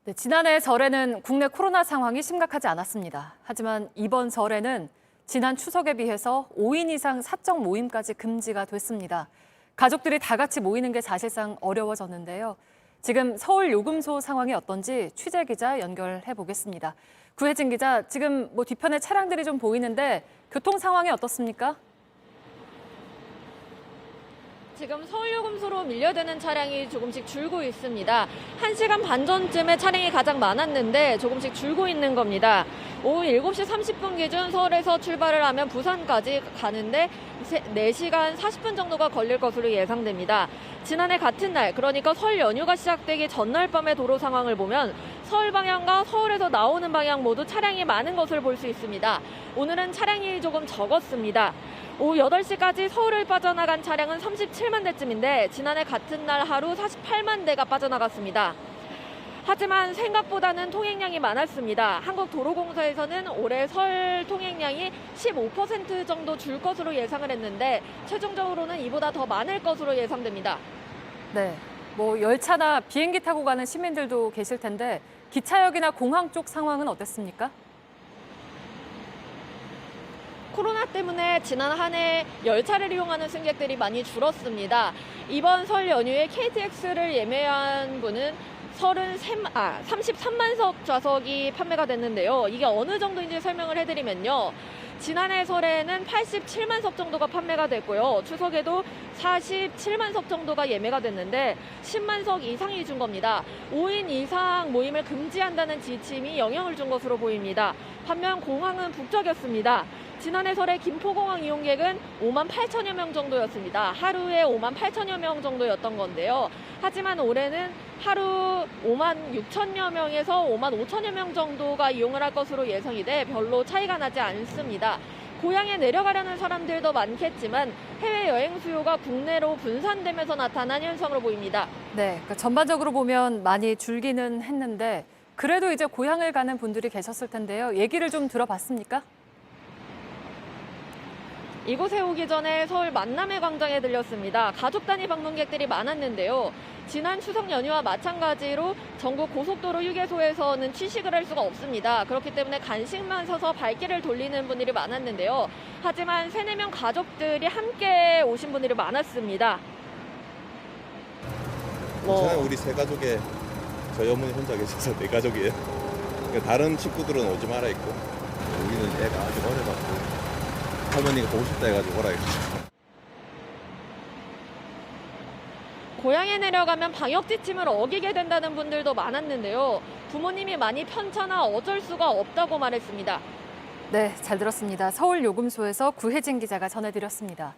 네, 지난해 설에는 국내 코로나 상황이 심각하지 않았습니다. 하지만 이번 설에는 지난 추석에 비해서 5인 이상 사적 모임까지 금지가 됐습니다. 가족들이 다 같이 모이는 게 사실상 어려워졌는데요. 지금 서울 요금소 상황이 어떤지 취재 기자 연결해 보겠습니다. 구혜진 기자, 지금 뒤편에 차량들이 좀 보이는데 교통 상황이 어떻습니까? 지금 서울요금소로 밀려드는 차량이 조금씩 줄고 있습니다. 1시간 반 전쯤에 차량이 가장 많았는데 조금씩 줄고 있는 겁니다. 오후 7시 30분 기준 서울에서 출발을 하면 부산까지 가는데 4시간 40분 정도가 걸릴 것으로 예상됩니다. 지난해 같은 날, 그러니까 설 연휴가 시작되기 전날 밤의 도로 상황을 보면 서울 방향과 서울에서 나오는 방향 모두 차량이 많은 것을 볼 수 있습니다. 오늘은 차량이 조금 적었습니다. 오후 8시까지 서울을 빠져나간 차량은 37만 대쯤인데 지난해 같은 날 하루 48만 대가 빠져나갔습니다. 하지만 생각보다는 통행량이 많았습니다. 한국도로공사에서는 올해 설 통행량이 15% 정도 줄 것으로 예상을 했는데 최종적으로는 이보다 더 많을 것으로 예상됩니다. 네, 열차나 비행기 타고 가는 시민들도 계실 텐데 기차역이나 공항 쪽 상황은 어땠습니까? 코로나 때문에 지난 한 해 열차를 이용하는 승객들이 많이 줄었습니다. 이번 설 연휴에 KTX를 예매한 분은 33만석 좌석이 판매가 됐는데요. 이게 어느 정도인지 설명을 해드리면요. 지난해 설에는 87만석 정도가 판매가 됐고요. 추석에도 47만석 정도가 예매가 됐는데 10만석 이상이 준 겁니다. 5인 이상 모임을 금지한다는 지침이 영향을 준 것으로 보입니다. 반면 공항은 북적였습니다. 지난해 설에 김포공항 이용객은 5만 8천여 명 정도였습니다. 하루에 5만 8천여 명 정도였던 건데요. 하지만 올해는 하루 5만 6천여 명에서 5만 5천여 명 정도가 이용을 할 것으로 예상이 돼 별로 차이가 나지 않습니다. 고향에 내려가려는 사람들도 많겠지만 해외여행 수요가 국내로 분산되면서 나타난 현상으로 보입니다. 네, 전반적으로 보면 많이 줄기는 했는데 그래도 이제 고향을 가는 분들이 계셨을 텐데요. 얘기를 좀 들어봤습니까? 이곳에 오기 전에 서울 만남의 광장에 들렸습니다. 가족 단위 방문객들이 많았는데요. 지난 추석 연휴와 마찬가지로 전국 고속도로 휴게소에서는 취식을 할 수가 없습니다. 그렇기 때문에 간식만 사서 발길을 돌리는 분들이 많았는데요. 하지만 3, 4명 가족들이 함께 오신 분들이 많았습니다. 괜찮아요. 우리 세 가족에 저희 어머니 혼자 계셔서 네 가족이에요. 그러니까 다른 친구들은 오지 말아 있고 우리는 애가 아직 어려갖고 할머니가 보고 싶다 해가지고 오라 했어요. 고향에 내려가면 방역 지침을 어기게 된다는 분들도 많았는데요. 부모님이 많이 편찮아 어쩔 수가 없다고 말했습니다. 네, 잘 들었습니다. 서울 요금소에서 구혜진 기자가 전해드렸습니다.